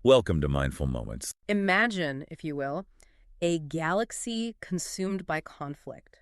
Welcome to Mindful Moments. Imagine, if you will, a galaxy consumed by conflict,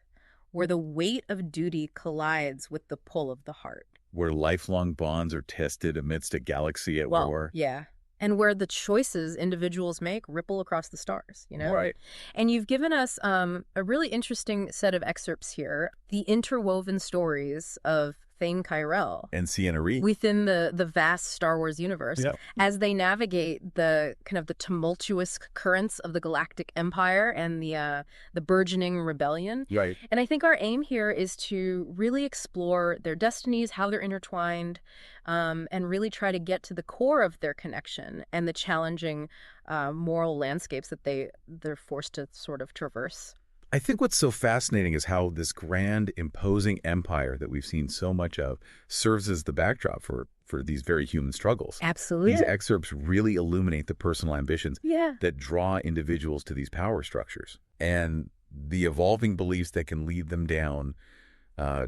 where the weight of duty collides with the pull of the heart. Where lifelong bonds are tested amidst a galaxy at Well, war. yeah. And where the choices individuals make ripple across the stars, you know? Right. And you've given us a really interesting set of excerpts here, the interwoven stories of Thane Kyrell And Ciena. within the vast Star Wars universe Yep. as they navigate the kind of the tumultuous currents of the Galactic Empire and the burgeoning rebellion. Right. And I think our aim here is to really explore their destinies, how they're intertwined, and really try to get to the core of their connection and the challenging moral landscapes that they're forced to sort of traverse. I think what's so fascinating is how this grand, imposing empire that we've seen so much of serves as the backdrop for these very human struggles. Absolutely. These excerpts really illuminate the personal ambitions Yeah. that draw individuals to these power structures and the evolving beliefs that can lead them down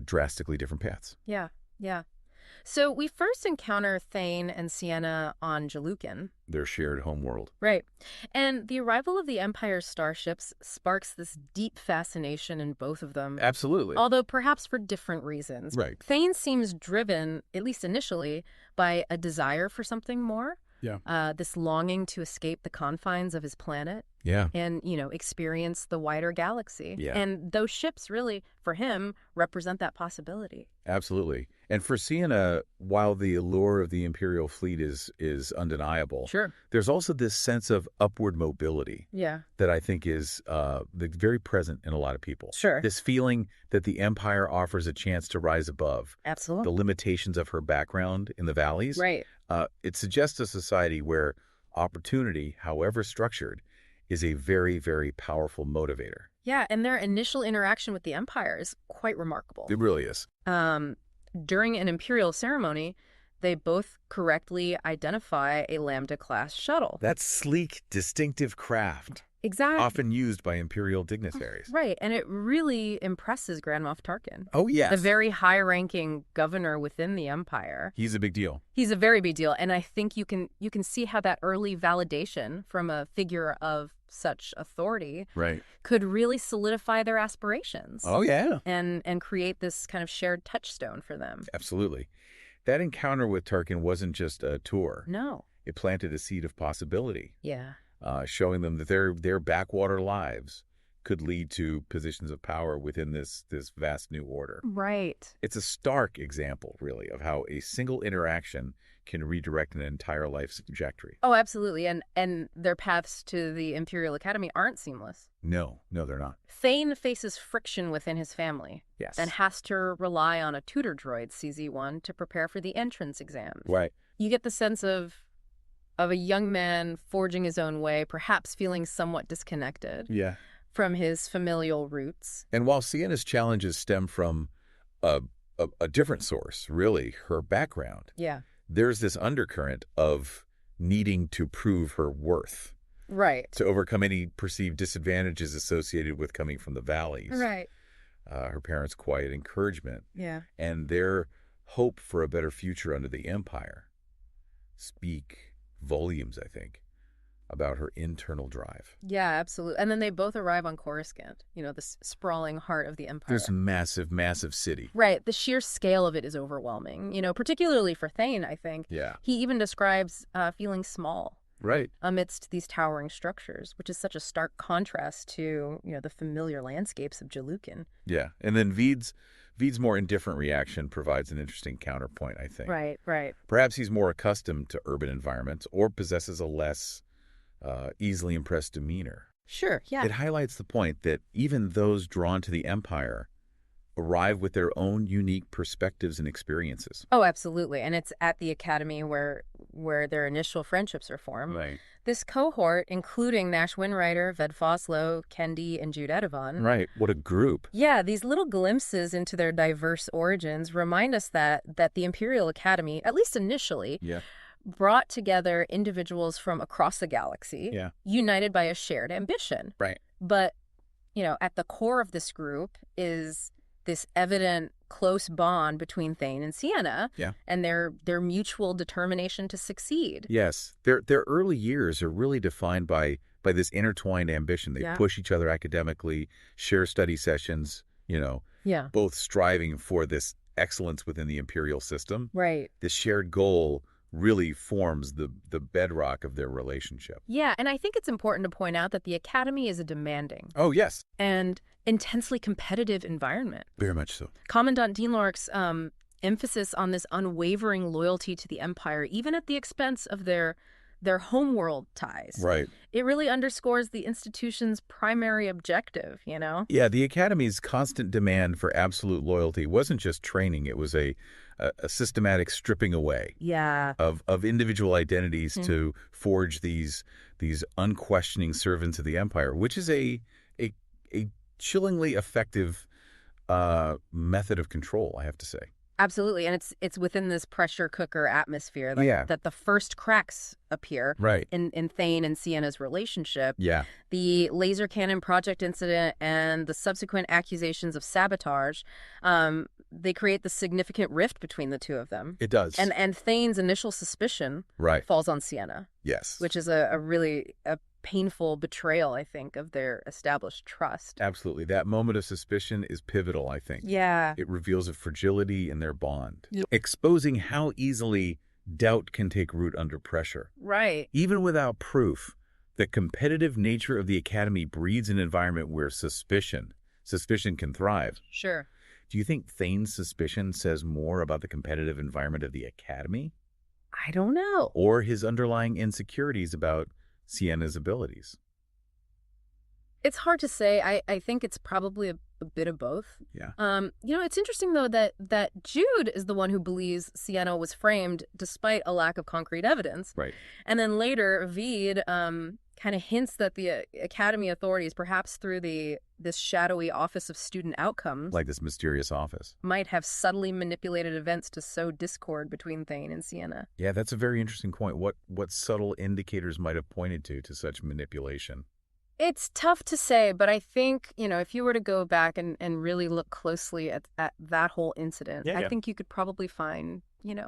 drastically different paths. Yeah. Yeah. So we first encounter Thane and Ciena on Jalukan. Their shared homeworld. Right. And the arrival of the Empire's starships sparks this deep fascination in both of them, Absolutely. although perhaps for different reasons. Right. Thane seems driven, at least initially, by a desire for something more. Yeah. This longing to escape the confines of his planet Yeah. and, experience the wider galaxy. Yeah. And those ships really, for him, represent that possibility. Absolutely. And for Ciena, while the allure of the Imperial fleet is undeniable, Sure. there's also this sense of upward mobility Yeah. that I think is very present in a lot of people. Sure. This feeling that the Empire offers a chance to rise above Absolutely. the limitations of her background in the valleys. Right. It suggests a society where opportunity, however structured, is a very, very powerful motivator. Yeah, and their initial interaction with the Empire is quite remarkable. It really is. During an Imperial ceremony, they both correctly identify a Lambda-class shuttle. That sleek, distinctive craft, Exactly. often used by Imperial dignitaries. Right, and it really impresses Grand Moff Tarkin. Oh, yes. The very high-ranking governor within the Empire. He's a big deal. He's a very big deal, and I think you can see how that early validation from a figure of such authority Right. could really solidify their aspirations. Oh, yeah. And create this kind of shared touchstone for them. Absolutely. That encounter with Tarkin wasn't just a tour. No. It planted a seed of possibility, Yeah. showing them that their backwater lives could lead to positions of power within this vast new order. Right. It's a stark example, really, of how a single interaction can redirect an entire life's trajectory. Oh, absolutely. And their paths to the Imperial Academy aren't seamless. No, they're not. Thane faces friction within his family. Yes. And has to rely on a tutor droid, CZ-1, to prepare for the entrance exams. Right. You get the sense of a young man forging his own way, perhaps feeling somewhat disconnected Yeah. from his familial roots. And while Ciena's challenges stem from a different source, really, her background, Yeah. there's this undercurrent of needing to prove her worth, Right. to overcome any perceived disadvantages associated with coming from the valleys. Right. Her parents' quiet encouragement Yeah. and their hope for a better future under the Empire speak volumes, I think, about her internal drive. Yeah, absolutely. And then they both arrive on Coruscant, this sprawling heart of the Empire. This massive, massive city. Right. The sheer scale of it is overwhelming, particularly for Thane, I think. Yeah. He even describes feeling small Right. amidst these towering structures, which is such a stark contrast to, the familiar landscapes of Jalukan. Yeah. And then Veid's more indifferent reaction provides an interesting counterpoint, I think. Right, right. Perhaps he's more accustomed to urban environments or possesses a less easily impressed demeanor. Sure, yeah. It highlights the point that even those drawn to the Empire arrive with their own unique perspectives and experiences. Oh, absolutely. And it's at the Academy where their initial friendships are formed. Right. This cohort, including Nash Winrider, Ved Foslow, Kendi, and Jude Edivon. Right. What a group. Yeah, these little glimpses into their diverse origins remind us that the Imperial Academy, at least initially, Yeah. brought together individuals from across the galaxy, Yeah. united by a shared ambition. Right. But, at the core of this group is this evident close bond between Thane and Ciena, Yeah. and their mutual determination to succeed. Yes. Their early years are really defined by this intertwined ambition. They Yeah. push each other academically, share study sessions, Yeah. both striving for this excellence within the imperial system. Right. This shared goal really forms the bedrock of their relationship. Yeah, and I think it's important to point out that the Academy is a demanding Oh, yes. and intensely competitive environment. Very much so. Commandant Dienlork's emphasis on this unwavering loyalty to the Empire, even at the expense of their homeworld ties. Right. It really underscores the institution's primary objective, Yeah, the Academy's constant demand for absolute loyalty wasn't just training. It was a systematic stripping away Yeah. of individual identities to forge these unquestioning servants of the Empire, which is a chillingly effective method of control, I have to say. Absolutely, and it's within this pressure cooker atmosphere Yeah. that the first cracks appear Right. in Thane and Ciena's relationship. Yeah. The laser cannon project incident and the subsequent accusations of sabotage, they create the significant rift between the two of them. It does. And Thane's initial suspicion Right. falls on Ciena, Yes. which is a really painful betrayal, I think, of their established trust. Absolutely. That moment of suspicion is pivotal, I think. Yeah. It reveals a fragility in their bond, exposing how easily doubt can take root under pressure. Right. Even without proof, the competitive nature of the Academy breeds an environment where suspicion can thrive. Sure. Do you think Thane's suspicion says more about the competitive environment of the Academy I don't know. or his underlying insecurities about Ciena's abilities? It's hard to say. I think it's probably a bit of both. Yeah. It's interesting, though, that Jude is the one who believes Ciena was framed despite a lack of concrete evidence. Right. And then later, Veed kind of hints that the Academy authorities, perhaps through this shadowy Office of Student Outcomes, Like this mysterious office. might have subtly manipulated events to sow discord between Thane and Ciena. Yeah, that's a very interesting point. What subtle indicators might have pointed to such manipulation? It's tough to say, but I think, if you were to go back and really look closely at that whole incident, I think you could probably find,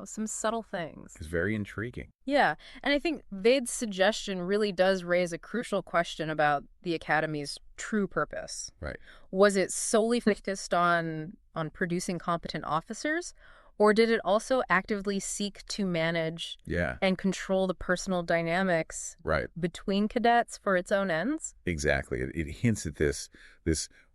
some subtle things. It's very intriguing. Yeah, and I think Vade's suggestion really does raise a crucial question about the Academy's true purpose. Right. Was it solely focused on producing competent officers, or did it also actively seek to manage Yeah. and control the personal dynamics Right. between cadets for its own ends? Exactly. It hints at this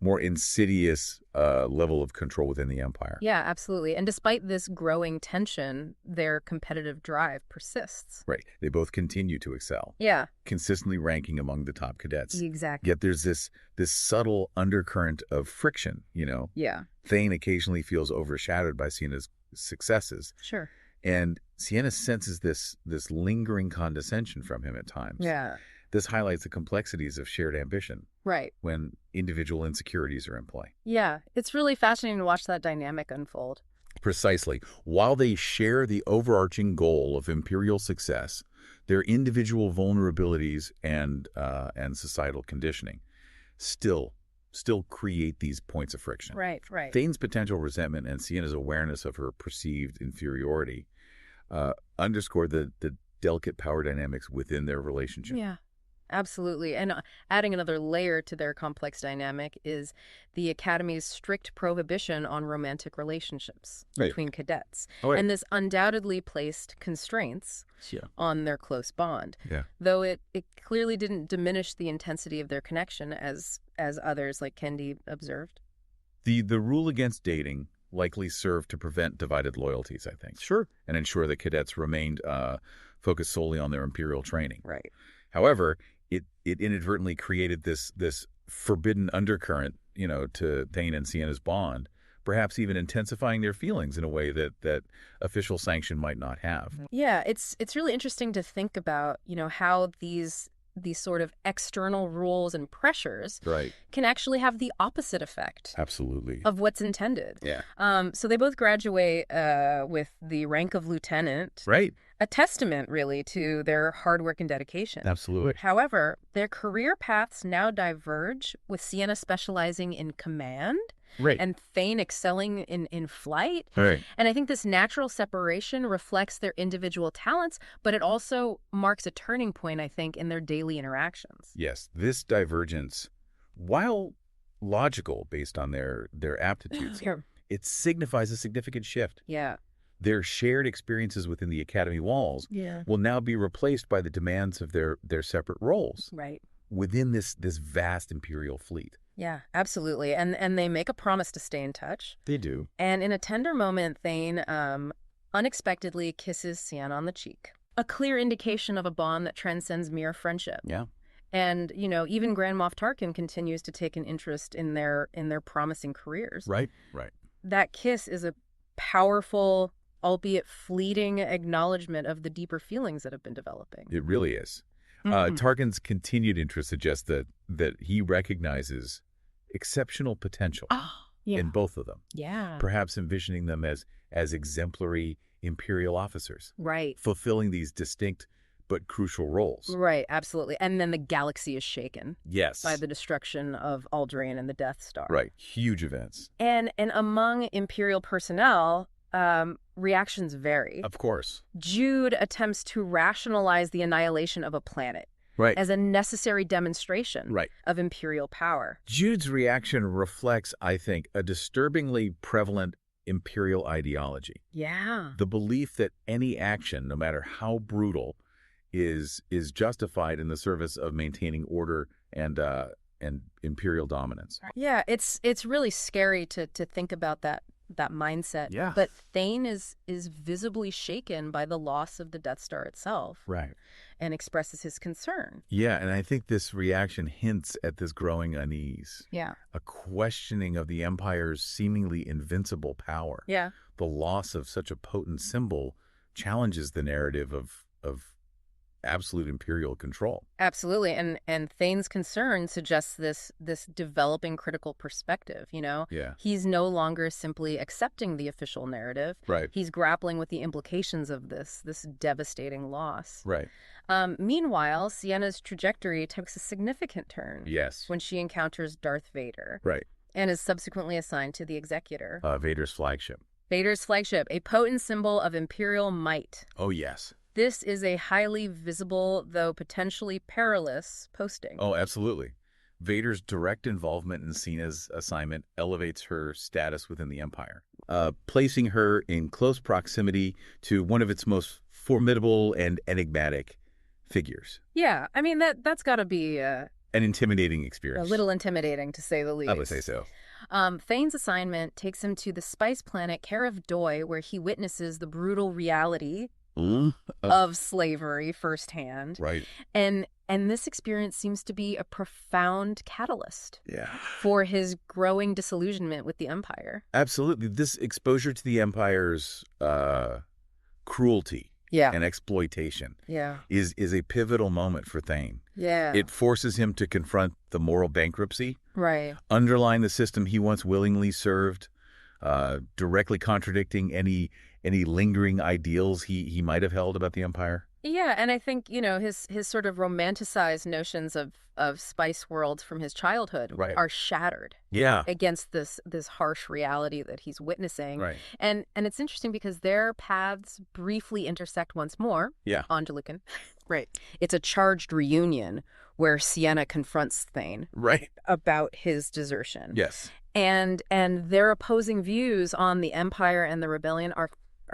more insidious level of control within the Empire. Yeah, absolutely. And despite this growing tension, their competitive drive persists. Right. They both continue to excel, Yeah, consistently ranking among the top cadets. exactly. Yet there's this subtle undercurrent of friction, Yeah, Thane occasionally feels overshadowed by Ciena's successes, sure. and Ciena senses this lingering condescension from him at times. Yeah, This highlights the complexities of shared ambition right. when individual insecurities are in play. Yeah, it's really fascinating to watch that dynamic unfold. Precisely. While they share the overarching goal of imperial success, their individual vulnerabilities and societal conditioning still create these points of friction. Right. Thane's potential resentment and Ciena's awareness of her perceived inferiority underscore the delicate power dynamics within their relationship. Yeah, absolutely. And adding another layer to their complex dynamic is the Academy's strict prohibition on romantic relationships Right. between cadets. Oh, right. And this undoubtedly placed constraints Yeah. on their close bond, Yeah. though it clearly didn't diminish the intensity of their connection as others like Kendi observed. The rule against dating likely served to prevent divided loyalties, I think. Sure. And ensure that cadets remained focused solely on their imperial training. Right. However, it inadvertently created this forbidden undercurrent, to Thane and Ciena's bond, perhaps even intensifying their feelings in a way that official sanction might not have. Yeah, it's really interesting to think about, how these sort of external rules and pressures Right. can actually have the opposite effect Absolutely. of what's intended. Yeah. So they both graduate with the rank of lieutenant, Right. a testament really to their hard work and dedication. Absolutely. However, their career paths now diverge, with Ciena specializing in command Right. and Thane excelling in flight. Right. And I think this natural separation reflects their individual talents, but it also marks a turning point, I think, in their daily interactions. Yes, this divergence, while logical based on their aptitudes, Sure. it signifies a significant shift. Yeah. Their shared experiences within the academy walls Yeah. will now be replaced by the demands of their separate roles Right. within this vast imperial fleet. Yeah, absolutely. And they make a promise to stay in touch. They do. And in a tender moment, Thane unexpectedly kisses Ciena on the cheek. A clear indication of a bond that transcends mere friendship. Yeah. And, even Grand Moff Tarkin continues to take an interest in their promising careers. Right. Right. That kiss is a powerful, albeit fleeting, acknowledgement of the deeper feelings that have been developing. It really is. Mhm. Tarkin's continued interest suggests that he recognizes exceptional potential Yeah. in both of them, Yeah. perhaps envisioning them as exemplary imperial officers, Right. fulfilling these distinct but crucial roles. Right, absolutely. And then the galaxy is shaken Yes. by the destruction of Alderaan and the Death Star. Right. Huge events. And among Imperial personnel, reactions vary. Of course. Jude attempts to rationalize the annihilation of a planet Right. as a necessary demonstration Right. of Imperial power. Jude's reaction reflects, I think, a disturbingly prevalent imperial ideology. Yeah. The belief that any action, no matter how brutal, is justified in the service of maintaining order and imperial dominance. Yeah, it's really scary to think about that mindset. Yeah. But Thane is visibly shaken by the loss of the Death Star itself. Right. And expresses his concern. Yeah, and I think this reaction hints at this growing unease. Yeah. A questioning of the Empire's seemingly invincible power. Yeah. The loss of such a potent symbol challenges the narrative of absolute imperial control. Absolutely. And Thane's concern suggests this developing critical perspective, Yeah. He's no longer simply accepting the official narrative. Right. He's grappling with the implications of this devastating loss. Right. Meanwhile, Ciena's trajectory takes a significant turn. Yes. When she encounters Darth Vader. Right. And is subsequently assigned to the Executor. Vader's flagship. Vader's flagship, a potent symbol of Imperial might. Oh, yes. This is a highly visible, though potentially perilous, posting. Oh, absolutely. Vader's direct involvement in Ciena's assignment elevates her status within the Empire, placing her in close proximity to one of its most formidable and enigmatic figures. Yeah, I mean, that's got to be An intimidating a experience. little intimidating, to say the least. I would say so. Thane's assignment takes him to the spice planet Kyrell, where he witnesses the brutal reality of slavery firsthand. Right. And this experience seems to be a profound catalyst Yeah. for his growing disillusionment with the Empire. Absolutely. This exposure to the Empire's cruelty Yeah. and exploitation Yeah. is a pivotal moment for Thane. Yeah. It forces him to confront the moral bankruptcy, Right. underlying the system he once willingly served, directly contradicting any lingering ideals he might have held about the Empire. Yeah, and I think, his sort of romanticized notions of spice worlds from his childhood Right. are shattered Yeah. against this harsh reality that he's witnessing. Right. And it's interesting because their paths briefly intersect once more. Yeah. On Delucan. Right. It's a charged reunion where Ciena confronts Thane Right. about his desertion. Yes. And their opposing views on the Empire and the Rebellion are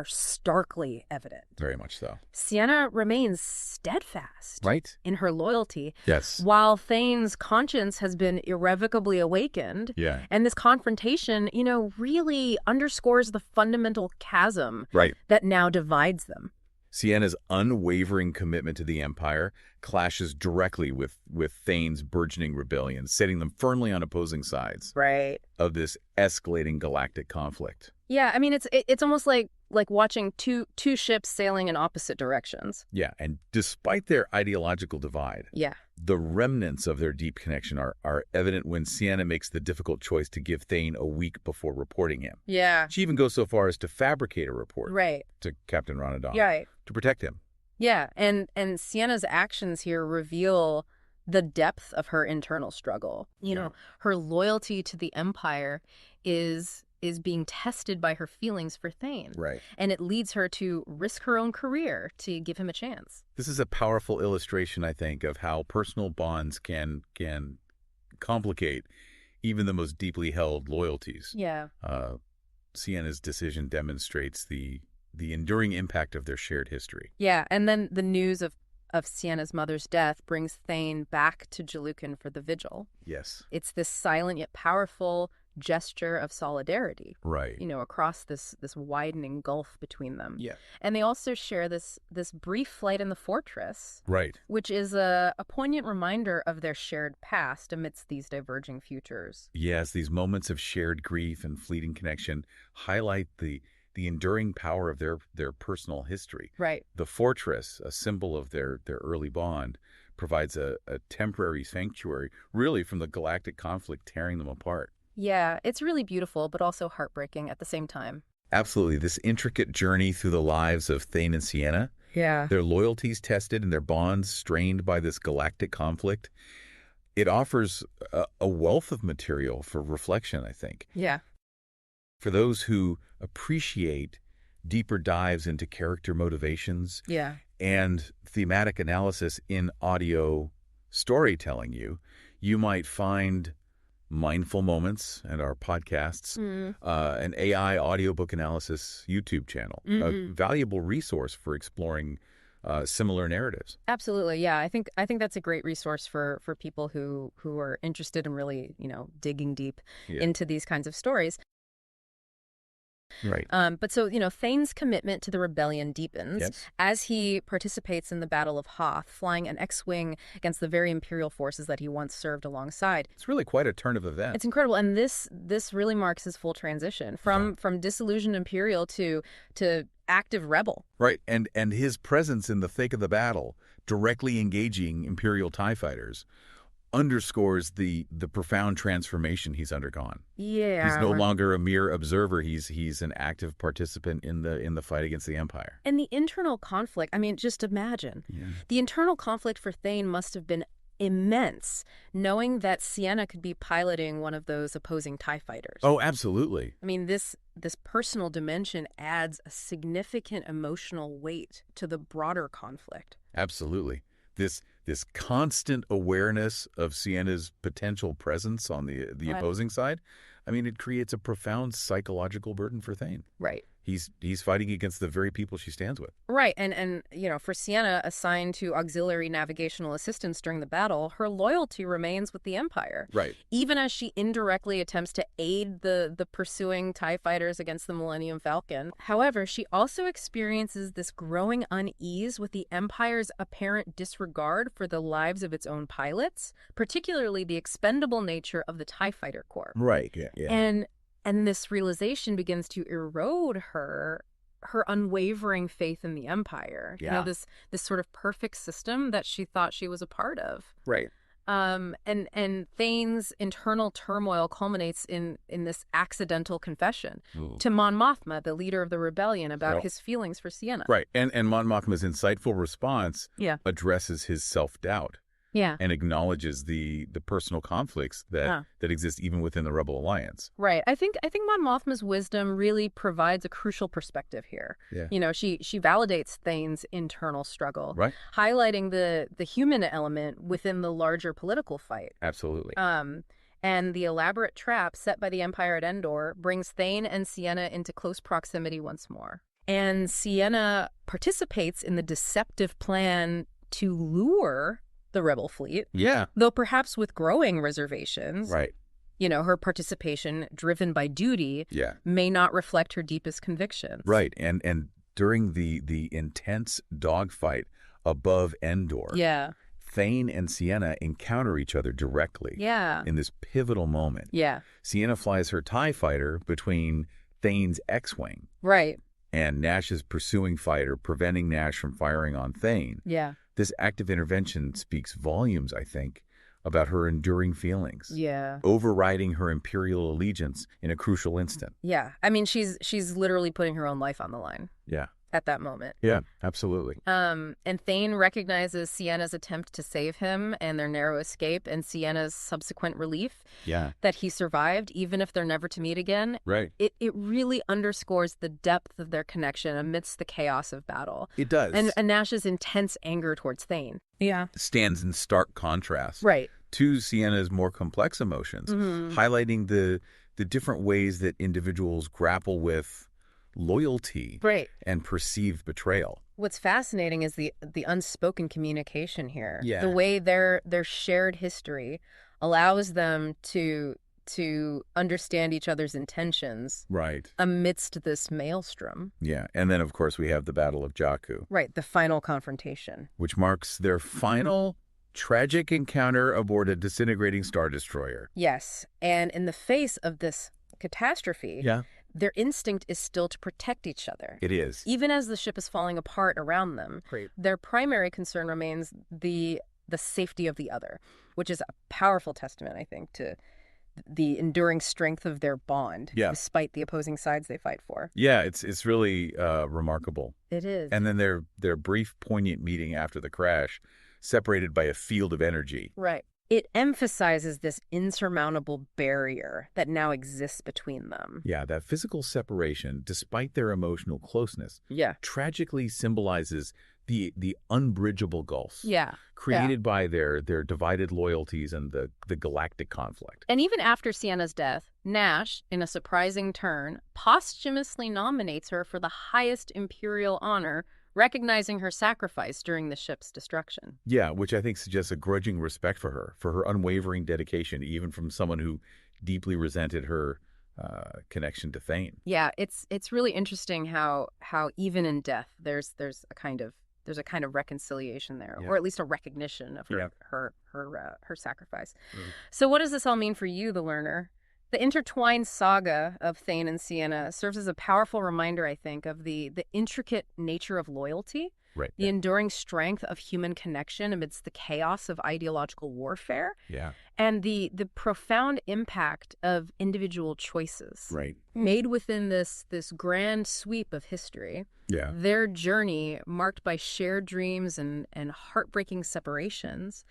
starkly evident. Very much so. Ciena remains steadfast Right? in her loyalty, Yes. while Thane's conscience has been irrevocably awakened. Yeah. And this confrontation, really underscores the fundamental chasm Right. that now divides them. Ciena's unwavering commitment to the Empire clashes directly with Thane's burgeoning rebellion, setting them firmly on opposing sides Right. of this escalating galactic conflict. Yeah, I mean, it's almost like watching two ships sailing in opposite directions. Yeah, and despite their ideological divide, Yeah. the remnants of their deep connection are evident when Ciena makes the difficult choice to give Thane a week before reporting him. Yeah. She even goes so far as to fabricate a report Right. to Captain Ronadon Right. to protect him. Yeah, and Ciena's actions here reveal the depth of her internal struggle. You know, her loyalty to the Empire is being tested by her feelings for Thane. Right. And it leads her to risk her own career to give him a chance. This is a powerful illustration, I think, of how personal bonds can complicate even the most deeply held loyalties. Yeah. Ciena's decision demonstrates the enduring impact of their shared history. Yeah, and then the news of Ciena's mother's death brings Thane back to Julukan for the vigil. Yes. It's this silent yet powerful gesture of solidarity. Right. You know, across this widening gulf between them. Yeah. And they also share this brief flight in the fortress. Right. Which is a poignant reminder of their shared past amidst these diverging futures. Yes, these moments of shared grief and fleeting connection highlight the enduring power of their personal history. Right. The fortress, a symbol of their early bond, provides a temporary sanctuary, really, from the galactic conflict tearing them apart. Yeah, it's really beautiful, but also heartbreaking at the same time. Absolutely. This intricate journey through the lives of Thane and Ciena, Yeah. their loyalties tested and their bonds strained by this galactic conflict, it offers a wealth of material for reflection, I think. Yeah. For those who appreciate deeper dives into character motivations Yeah. and thematic analysis in audio storytelling, you might find Mindful Moments and our podcasts, an AI audiobook analysis YouTube channel, a valuable resource for exploring similar narratives. Absolutely. Yeah. I think that's a great resource for people who are interested in really, digging deep into these kinds of stories. Right. But so, Thane's commitment to the rebellion deepens as he participates in the Battle of Hoth, flying an X-Wing against the very Imperial forces that he once served alongside. It's really quite a turn of events. It's incredible. And this really marks his full transition from disillusioned Imperial to active rebel. Right. And his presence in the thick of the battle, directly engaging Imperial TIE fighters, underscores the profound transformation he's undergone. Yeah. He's no longer a mere observer. He's an active participant in the fight against the Empire. And the internal conflict, I mean, just imagine. Yeah. The internal conflict for Thane must have been immense, knowing that Ciena could be piloting one of those opposing TIE fighters. Oh, absolutely. I mean, this personal dimension adds a significant emotional weight to the broader conflict. Absolutely. This constant awareness of Ciena's potential presence on the opposing side, I mean, it creates a profound psychological burden for Thane. Right. He's fighting against the very people she stands with. Right. And for Ciena, assigned to auxiliary navigational assistance during the battle, her loyalty remains with the Empire. Right. Even as she indirectly attempts to aid the pursuing TIE fighters against the Millennium Falcon. However, she also experiences this growing unease with the Empire's apparent disregard for the lives of its own pilots, particularly the expendable nature of the TIE Fighter Corps. Right. Yeah. And this realization begins to erode her unwavering faith in the Empire. Yeah. This sort of perfect system that she thought she was a part of. Right. And Thane's internal turmoil culminates in this accidental confession to Mon Mothma, the leader of the rebellion, about his feelings for Ciena. Right. And Mon Mothma's insightful response addresses his self-doubt. Yeah. And acknowledges the personal conflicts that exist even within the Rebel Alliance. Right. I think Mon Mothma's wisdom really provides a crucial perspective here. Yeah. She validates Thane's internal struggle, right, highlighting the human element within the larger political fight. Absolutely. And the elaborate trap set by the Empire at Endor brings Thane and Ciena into close proximity once more. And Ciena participates in the deceptive plan to lure the rebel fleet. Yeah. Though perhaps with growing reservations. Right. Her participation, driven by duty, may not reflect her deepest convictions. Right. And during the intense dogfight above Endor, Thane and Ciena encounter each other directly. In this pivotal moment. Ciena flies her TIE fighter between Thane's X-Wing. Right. And Nash's pursuing fighter, preventing Nash from firing on Thane. This active intervention speaks volumes, I think, about her enduring feelings. Overriding her Imperial allegiance in a crucial instant. I mean, she's literally putting her own life on the line. at that moment. Yeah, absolutely. And Thane recognizes Ciena's attempt to save him and their narrow escape and Ciena's subsequent relief that he survived, even if they're never to meet again. Right. It really underscores the depth of their connection amidst the chaos of battle. It does. And Nash's intense anger towards Thane. Yeah. Stands in stark contrast Right. to Ciena's more complex emotions, highlighting the different ways that individuals grapple with loyalty and perceived betrayal. What's fascinating is the unspoken communication here. Yeah. The way their shared history allows them to understand each other's intentions amidst this maelstrom. Yeah, and then of course we have the Battle of Jakku. Right, the final confrontation. Which marks their final tragic encounter aboard a disintegrating Star Destroyer. Yes, and in the face of this catastrophe, their instinct is still to protect each other. It is. Even as the ship is falling apart around them, their primary concern remains the safety of the other, which is a powerful testament, I think, to the enduring strength of their bond, despite the opposing sides they fight for. Yeah, it's really remarkable. It is. And then their brief, poignant meeting after the crash, separated by a field of energy. Right. It emphasizes this insurmountable barrier that now exists between them. Yeah, that physical separation, despite their emotional closeness, tragically symbolizes the unbridgeable gulfs created by their divided loyalties and the galactic conflict. And even after Ciena's death, Nash, in a surprising turn, posthumously nominates her for the highest imperial honor, recognizing her sacrifice during the ship's destruction. Yeah, which I think suggests a grudging respect for her unwavering dedication, even from someone who deeply resented her connection to Thane. Yeah, it's really interesting how even in death there's a kind of reconciliation there, or at least a recognition of her sacrifice. So what does this all mean for you, the learner? The intertwined saga of Thane and Ciena serves as a powerful reminder, I think, of the intricate nature of loyalty, the enduring strength of human connection amidst the chaos of ideological warfare, and the profound impact of individual choices made within this grand sweep of history. Their journey, marked by shared dreams and heartbreaking separations,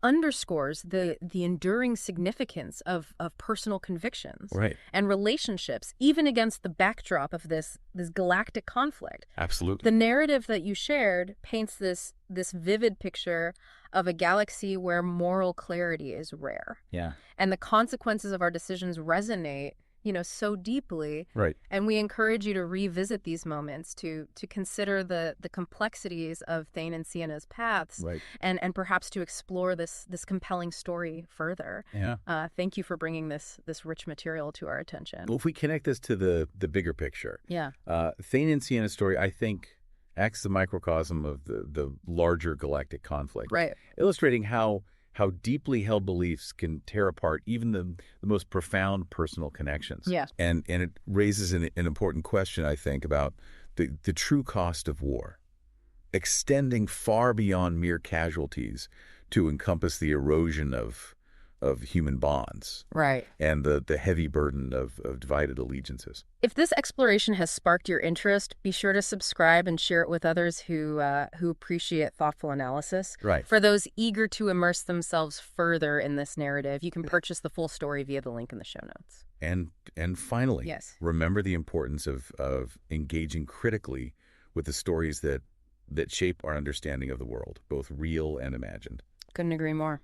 underscores the enduring significance of personal convictions and relationships, even against the backdrop of this galactic conflict. Absolutely. The narrative that you shared paints this vivid picture of a galaxy where moral clarity is rare. And the consequences of our decisions resonate, so deeply. And we encourage you to revisit these moments, to consider the complexities of Thane and Ciena's paths, and perhaps to explore this compelling story further. Thank you for bringing this rich material to our attention. Well, if we connect this to the bigger picture, Thane and Ciena's story, I think, acts as a microcosm of the larger galactic conflict, illustrating how deeply held beliefs can tear apart even the most profound personal connections. And it raises an important question, I think, about the true cost of war, extending far beyond mere casualties to encompass the erosion of human bonds. And the heavy burden of divided allegiances. If this exploration has sparked your interest, be sure to subscribe and share it with others who appreciate thoughtful analysis. For those eager to immerse themselves further in this narrative, you can purchase the full story via the link in the show notes. And finally, remember the importance of engaging critically with the stories that shape our understanding of the world, both real and imagined. Couldn't agree more.